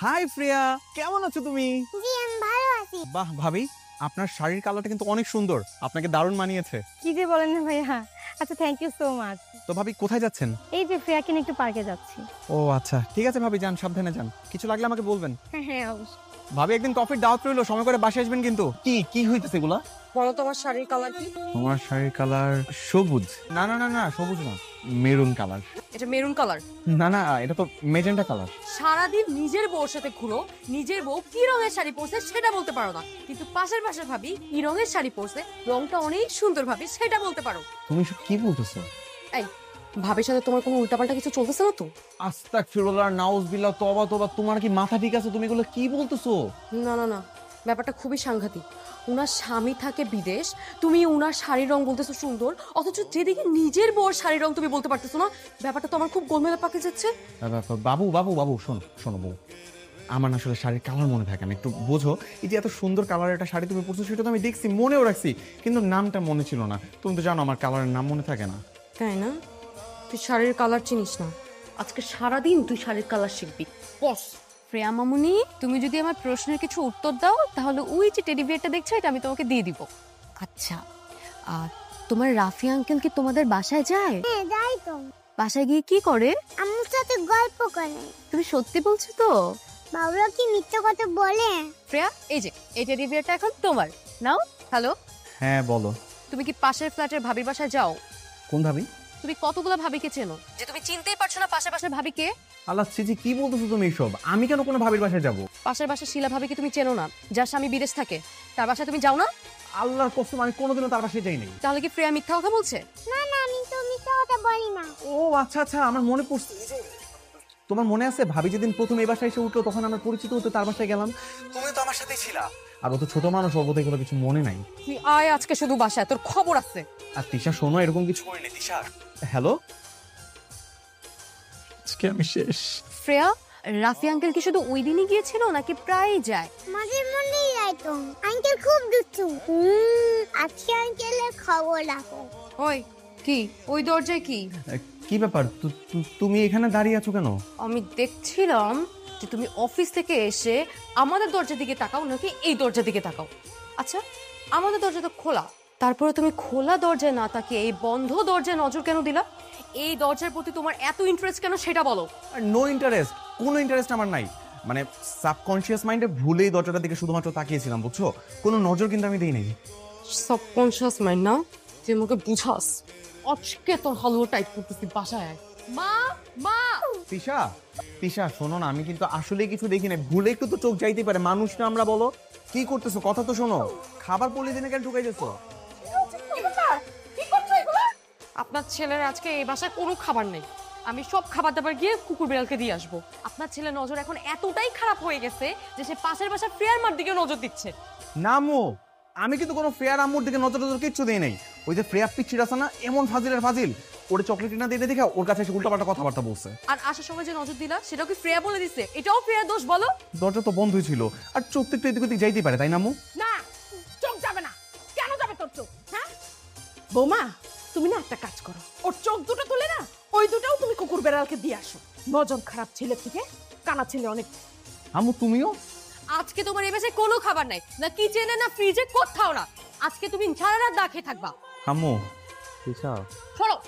High প্রিয়া, কেমন আছো তুমি? জি আমি ভালো আছি। বাহ ভাবি, আপনার শাড়ির কালারটা কিন্তু অনেক সুন্দর, আপনাকে দারুণ মানিয়েছে। কি যে বলেন না ভাইয়া। আচ্ছা, থ্যাংক ইউ সো মাচ। তো ভাবি কোথায় যাচ্ছেন? এই যে ফ্রেয়াকে নিয়ে একটু পার্কে যাচ্ছি। ও আচ্ছা, ঠিক আছে ভাবি, যান, সাবধানে যান, কিছু লাগলে আমাকে বলবেন। হ্যাঁ হ্যাঁ অবশ্যই। ভাবি একদিন কফির দাওয়াত রইলো, সময় করে বাসায় আসবেন কিন্তু। কি কি হইতেছে এগুলা? বলো তোমার শাড়ির কালার কি? তোমার শাড়ির কালার সবুজ। না না না না, সবুজ না, মেরুন কালার। এটা মেরুন কালার? না না, এটা তো মেজেন্টা কালার। সারাদিন নিজের বউর সাথে ঘুরো, নিজের বউ কি রঙের শাড়ি পরছে সেটা বলতে পারো না, কিন্তু পাশের ভাবি কি রঙের শাড়ি পরছে, রংটা অনেক সুন্দর ভাবি সেটা বলতে পারো। তুমি সব কি বলতেছো? এই ভাবির সাথে তোমার কোনো উল্টাপাল্টা কিছু চলতেছে না তো? আস্তাগফিরুল্লাহ, নাউজুবিল্লাহ, তওবা তওবা, তোমার কি মাথা ঠিক আছে? তুমি এগুলো কি বলতেছো? না না না, ব্যাপারটা খুবই সাংঘাতিক। উনার স্বামী থাকে বিদেশ, তুমি উনার শাড়ির রং বলতেছো সুন্দর, অথচ যেদিকে নিজের বউর শাড়ির রং তুমি বলতে পারতেছো না। ব্যাপারটা তো আমার খুব গোলমেলে পাকে যাচ্ছে। বাবু বাবু বাবু, শোনো শোনো বউ, আমার না আসলে শাড়ির কালার মনে থাকে না, একটু বোঝো। এই যে এত সুন্দর কালারের একটা শাড়ি তুমি পরছো, সেটা তো আমি দেখছি, মনেও রাখছি, কিন্তু নামটা মনে ছিল না। তুমি তো জানো আমার কালারের নাম মনে থাকে না। তাই না? তুই শাড়ির কালার চিনিস না? আজকে সারাদিন তুই শাড়ির কালার শিখবি। বস প্রিয়া মামুনি, তুমি যদি আমার প্রশ্নের কিছু উত্তর দাও তাহলে ওই যে টেডি বিয়ারটা দেখছো এটা আমি তোমাকে দিয়ে দিব। আচ্ছা, তোমার রাফি আঙ্কেল কি তোমাদের বাসায় যায়? হ্যাঁ যাই তো। বাসায় গিয়ে কি করে? আম্মুর সাথে গল্প করে। তুমি সত্যি বলছো তো? বাবুরা কি মিথ্যে কথা বলে? প্রিয়া, এই যে এই টেডি বিয়ারটা এখন তোমার, নাও। হ্যালো, হ্যাঁ বলো। তুমি কি পাশের ফ্ল্যাটের ভাবির বাসায় যাও? কোন ভাবি? তুমি কতগুলো ভাবিকে চেনো যে তুমি চিনতেই পারছো না পাশের বাসার ভাবিকে? আল্লাহ চিজি, কি বলতেছো তুমি এইসব? আমি কেন কোনো ভাবির বাসায় যাবো? পাশের বাসার শিলা ভাবিকে তুমি চেনো না, যার স্বামী বিদেশ থাকে, তার বাসায় তুমি যাও না? আল্লাহর কসম, আমি কোনোদিনও তার বাসায় যাই নাই। তাহলে কি প্রিয়া মিথ্যা কথা বলছে? না না আমি তো মিথ্যে কথা বলি না। ও আচ্ছা আচ্ছা, আমার মনে পড়ছে। তোমার মনে আছে ভাবি যেদিন প্রথম এই বাসায় এসে উঠলো, তখন আমার পরিচিত হতে তার বাসায় গেলাম, তুমি তো আমার সাথেই ছিলা। আর ও তো ছোট মানুষ, ওর বোধহয় এগুলো কিছু মনে নাই। তুই আয় আজকে শুধু বাসায়, তোর খবর আছে। আর তিশা শোনো, এরকম কিছু করিনি তিশা। হ্যালো, আজকে আমি শেষ। শ্রেয়া, রাফি আঙ্কেল কি শুধু ওই দিনই গিয়েছিল নাকি প্রায়ই যায়? মাঝে মধ্যেই যাই তো। আঙ্কেল খুব দুষ্টু। আজকে আঙ্কেলের খবর রাখো। ওই কি ওই দরজায় কি? কি ব্যাপার, তুমি এখানে দাঁড়িয়ে আছো কেন? আমি দেখছিলাম যে তুমি অফিস থেকে এসে আমাদের দরজার দিকে তাকাও নাকি এই দরজার দিকে তাকাও। আচ্ছা, আমাদের দরজা তো খোলা, তারপরে তুমি খোলা দরজায় না তাকিয়ে এই বন্ধ দরজায় নজর কেন দিলা? এই দরজার প্রতি তোমার এত ইন্টারেস্ট কেন সেটা বলো। নো ইন্টারেস্ট, কোনো ইন্টারেস্ট আমার নাই। মানে সাবকনশিয়াস মাইন্ডে ভুলেই দরজাটার দিকে শুধুমাত্র তাকিয়েছিলাম, বুঝছো? কোনো নজর কিন্তু আমি দিই নাই। সাবকনশিয়াস মাইন্ড না, তুই আমাকে বুঝাস। আজকে তোর হালুয়া টাইট করতেছি, বাসায় আয়। মা মা তিশা, তিশা শোনো না, আমি কিন্তু আসলে কিছু দেখি না, ভুলে একটু তো চোখ যাইতে পারে, মানুষ না আমরা, বলো কি করতেছো? কথা তো শোনো, খাবার পলিথিনে কেন ঢুকাই যাচ্ছো? আপনার ছেলের আজকে এই বাসায় কোনো খাবার নেই, আমি সব খাবার দাবার গিয়ে কুকুর বিড়ালকে দিয়ে আসবো। আপনার ছেলের নজর এখন এতটাই খারাপ হয়ে গেছে যে সে পাশের বাসার ফ্রেয়ার মার দিকে নজর দিচ্ছে। নামো, আমি কিন্তু কোনো ফ্রেয়ার আম্মুর দিকে নজর নজর কিচ্ছু দিই নাই। ওই যে ফ্রেয়ার পিচ্ছির আছে না, এমন ফাজিলের ফাজিল, ওরে চকলেট না দিয়ে দেখে ওর কাছে এসে উল্টাপাল্টা কথাবার্তা বলছে। আর আসার সময় যে নজর দিলা সেটাও কি ফ্রেয়া বলে দিছে? এটাও ফ্রেয়ার দোষ বলো? দরজা তো বন্ধই ছিল, আর চোখ তো একটু এদিক ওদিক যাইতেই পারে, তাই না আম্মু? না, চোখ যাবে না। কেন যাবে তোর চোখ? হ্যাঁ বৌমা, তুমি না একটা কাজ করো, ওর চোখ দুটো তুলে না ওই দুটাও তুমি কুকুর বেড়ালকে দিয়ে আসো। নজর খারাপ ছেলে থেকে কানা ছেলে অনেক। আম্মু তুমিও? আজকে তোমার এই বাসায় কোনো খাবার নাই, না কিচেনে না ফ্রিজে, কোথাও না। আজকে তুমি সারা রাত না খেয়ে থাকবা। আম্মু তিশা, সরো।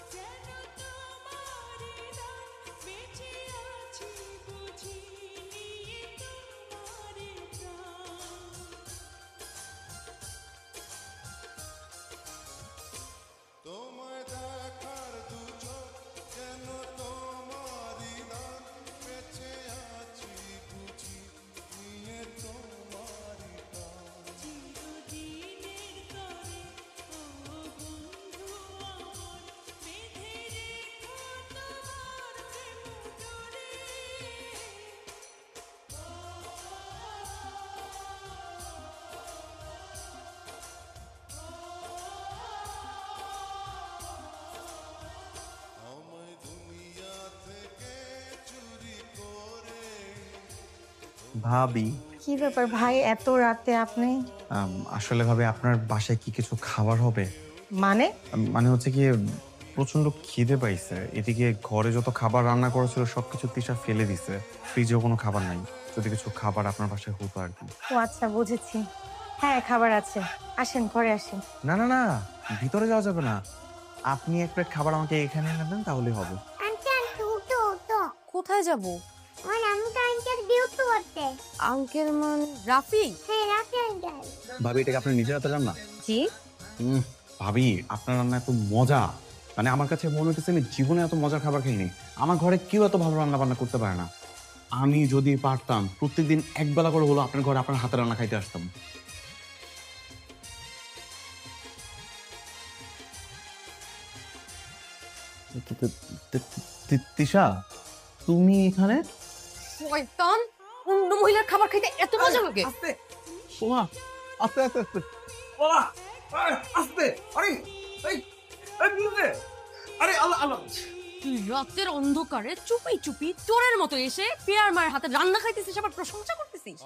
ভাবি কি ব্যাপার ভাই, এত রাতে আপনি? আসলে ভাবে আপনার বাসায় কি কিছু খাবার হবে? মানে? মানে হচ্ছে কি, প্রচন্ড খিদে পাইছে, এদিকে ঘরে যত খাবার রান্না করেছিল সবকিছু তিশা ফেলে দিছে, ফ্রিজেও কোনো খাবার নাই। যদি কিছু খাবার আপনার বাসায় হতো আর কি। ও আচ্ছা, বুঝেছি। হ্যাঁ, খাবার আছে, আসেন ঘরে আসেন। না না না, ভিতরে যাওয়া যাবে না, আপনি এক প্লেট খাবার আমাকে এখানে এনে দেন তাহলেই হবে। আন্টি আন্টি উঠো উঠো, কোথায় যাব? আমার আম্মুকে আঙ্কেল বিউটি করতে। আঙ্কেল মানে রাফি? হ্যাঁ রাখি আঙ্কেল। ভাবি, এটাকে আপনি নিজের হাতে রান্না? জি। ভাবি, আপনার রান্না এত মজা, মানে আমার কাছে মনে হচ্ছে আমি জীবনে এত মজার খাবার খাইনি। আমার ঘরে কেউ এত ভালো রান্না বান্না করতে পারে না। আমি যদি পারতাম প্রত্যেকদিন একবেলা করে হলো আপনার ঘরে আপনার হাতে রান্না খাইতে আসতাম। তিশা, তুমি এখানে? শয়তান, অন্য মহিলার খাবার খাইতে এত মজা লাগে? ওমা, আস্তে আস্তে আস্তে। বাবা, আস্তে। আরে এই এই বুঝলে, আরে আল্লাহ আল্লাহ। তুই রাতের অন্ধকারে চুপি চুপি চোরের মতো এসে পেয়ার মায়ের হাতে রান্না খাইতেছিস, আবার প্রশংসা করতেছিস।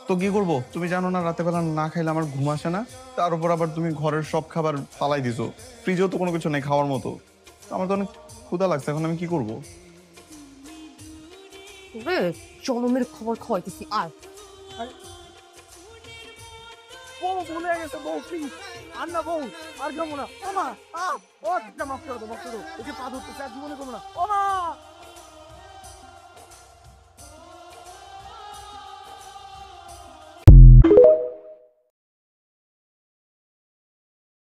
তো কি করব, তুমি জানো না রাতে বেলা না খাইলে আমার ঘুম আসে না। তার উপর আবার তুমি ঘরের সব খাবার ফালাই দিছো, ফ্রিজেও তো কোনো কিছু নেই খাওয়ার মতো। আমার তো অনেক ক্ষুধা লাগছে, এখন আমি কি করব? রে জনমের খবর খাওয়াইতেছি। আর বউ ভুলে গেছে, বউ প্লিজ আর না, বউ আর যাবো না। ওমা ও মাফ করে দাও, মাফ করে দাও, ওকে পা ধরতে চাই, জীবনে করবো না। ওমা